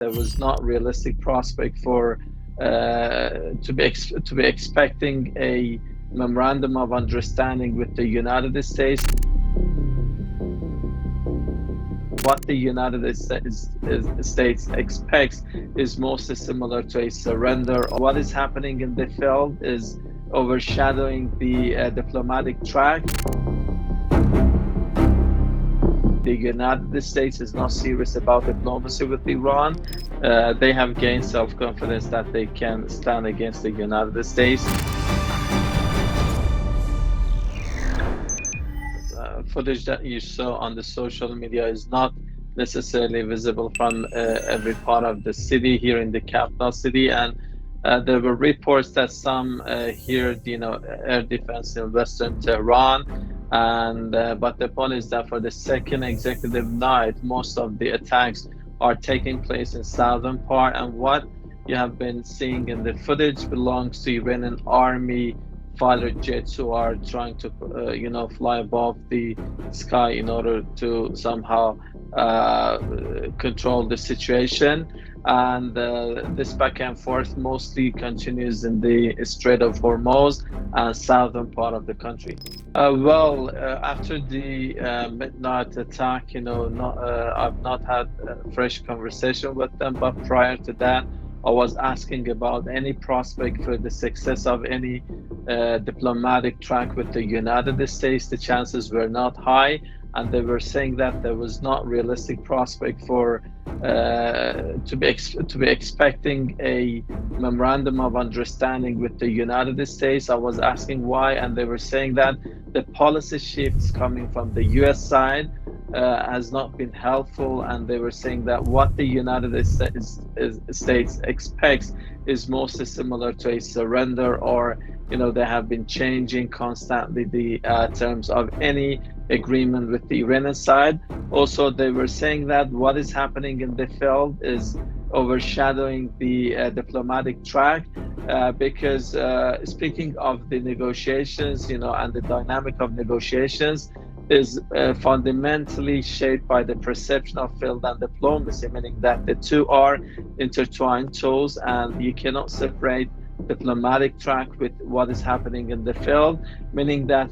There was not realistic prospect for to be expecting a memorandum of understanding with the United States. What the United States expects is mostly similar to a surrender. What is happening in the field is overshadowing the diplomatic track. The United States is not serious about diplomacy with Iran. They have gained self-confidence that they can stand against the United States. Footage that you saw on the social media is not necessarily visible from every part of the city here in the capital city, and there were reports that some heard, air defense in western Tehran, and but the point is that for the second executive night, most of the attacks are taking place in southern part, and what you have been seeing in the footage belongs to Iranian army fighter jets who are trying to fly above the sky in order to somehow control the situation. And this back and forth mostly continues in the Strait of Hormuz and southern part of the country. After the midnight attack, I've not had a fresh conversation with them, but prior to that, I was asking about any prospect for the success of any diplomatic track with the United States. The chances were not high, and they were saying that there was not realistic prospect for to be expecting a memorandum of understanding with the United States. I was asking why, and they were saying that the policy shifts coming from the U.S. side has not been helpful, and they were saying that what the United States expects is mostly similar to a surrender, or they have been changing constantly the terms of any agreement with the Iranian side. Also, they were saying that what is happening in the field is overshadowing the diplomatic track, because speaking of the negotiations, and the dynamic of negotiations is fundamentally shaped by the perception of field and diplomacy, meaning that the two are intertwined tools, and you cannot separate diplomatic track with what is happening in the field, meaning that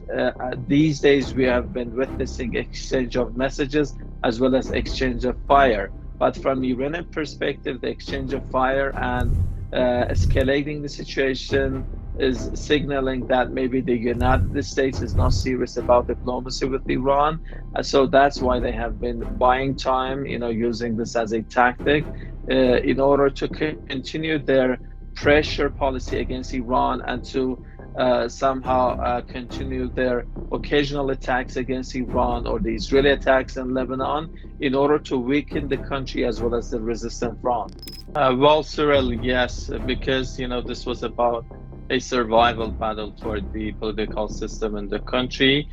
these days we have been witnessing exchange of messages as well as exchange of fire. But from Iranian perspective, the exchange of fire and escalating the situation is signaling that maybe the United States is not serious about diplomacy with Iran. So that's why they have been buying time, using this as a tactic in order to continue their pressure policy against Iran, and to somehow continue their occasional attacks against Iran or the Israeli attacks in Lebanon in order to weaken the country as well as the resistant front. Cyril, yes, because this was about a survival battle for the political system in the country.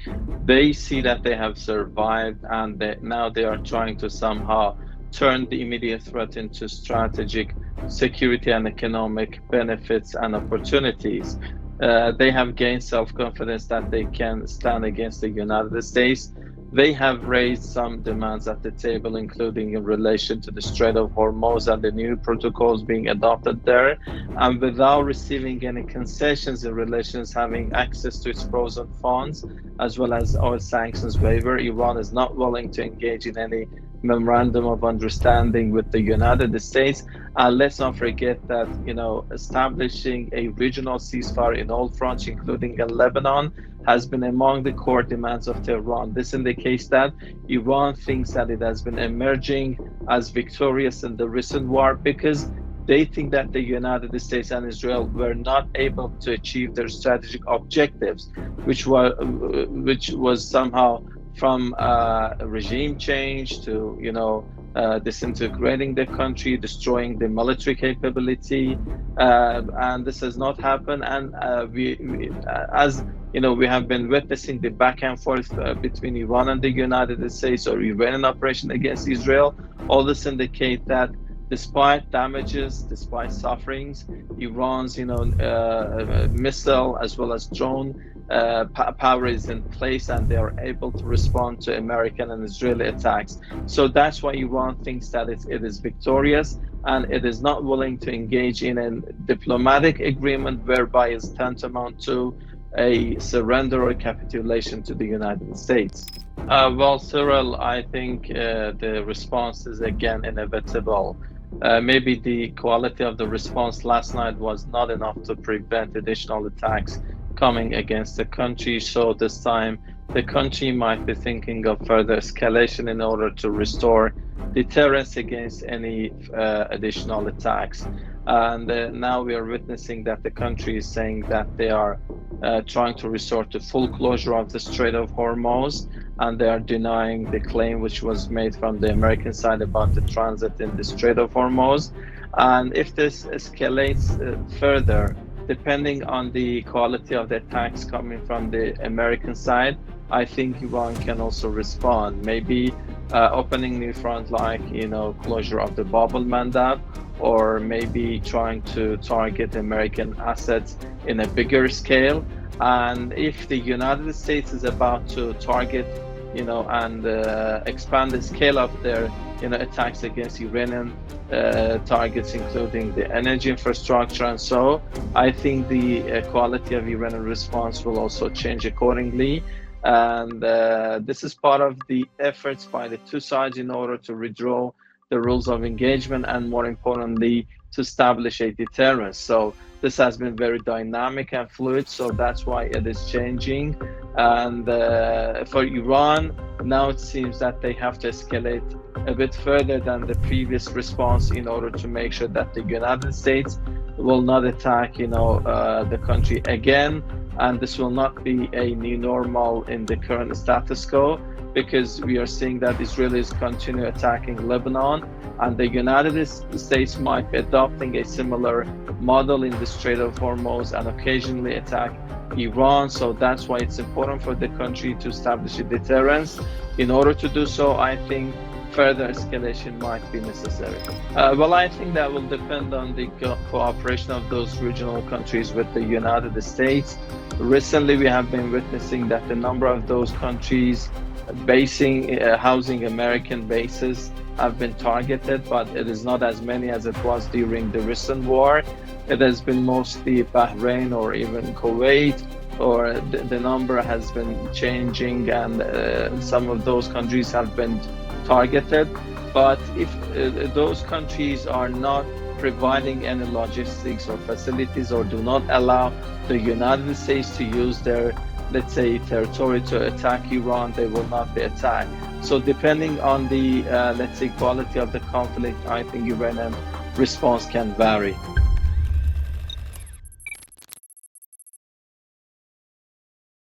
They see that they have survived, and now they are trying to somehow turn the immediate threat into strategic security and economic benefits and opportunities. They have gained self-confidence that they can stand against the United States. They have raised some demands at the table, including in relation to the Strait of Hormuz and the new protocols being adopted there. And without receiving any concessions in relation to having access to its frozen funds, as well as oil sanctions waiver, Iran is not willing to engage in any memorandum of understanding with the United States. And let's not forget that, establishing a regional ceasefire in all fronts, including in Lebanon, has been among the core demands of Tehran. This indicates that Iran thinks that it has been emerging as victorious in the recent war, because they think that the United States and Israel were not able to achieve their strategic objectives, which was somehow from regime change to disintegrating the country, destroying the military capability, and this has not happened. And we have been witnessing the back and forth between Iran and the United States, or Iranian operation against Israel. All this indicate that despite damages, despite sufferings, Iran's missile as well as drone power is in place, and they are able to respond to American and Israeli attacks. So that's why Iran thinks that it is victorious, and it is not willing to engage in a diplomatic agreement whereby it's tantamount to a surrender or capitulation to the United States. Well, Cyril, I think the response is again inevitable. Maybe the quality of the response last night was not enough to prevent additional attacks coming against the country. So this time, the country might be thinking of further escalation in order to restore deterrence against any additional attacks. And now we are witnessing that the country is saying that they are trying to resort to full closure of the Strait of Hormuz, and they are denying the claim which was made from the American side about the transit in the Strait of Hormuz. And if this escalates further, depending on the quality of the attacks coming from the American side, I think Iran can also respond. Maybe opening new front like, closure of the Bab al-Mandab, or maybe trying to target American assets in a bigger scale. And if the United States is about to target, and expand the scale of their, attacks against Iranian targets, including the energy infrastructure and so, I think the quality of Iranian response will also change accordingly. And this is part of the efforts by the two sides in order to redraw the rules of engagement and, more importantly, to establish a deterrence. So this has been very dynamic and fluid, so that's why it is changing. And for Iran, now it seems that they have to escalate a bit further than the previous response in order to make sure that the United States will not attack, the country again. And this will not be a new normal in the current status quo, because we are seeing that Israelis continue attacking Lebanon, and the United States might be adopting a similar model in the Strait of Hormuz and occasionally attack Iran. So that's why it's important for the country to establish a deterrence. In order to do so, I think further escalation might be necessary. Well, I think that will depend on the cooperation of those regional countries with the United States. Recently, we have been witnessing that the number of those countries housing American bases have been targeted, but it is not as many as it was during the recent war. It has been mostly Bahrain or even Kuwait, or the number has been changing, and some of those countries have been targeted. But if those countries are not providing any logistics or facilities, or do not allow the United States to use their, let's say, territory to attack Iran, they will not be attacked. So depending on the, let's say, quality of the conflict, I think Iranian response can vary.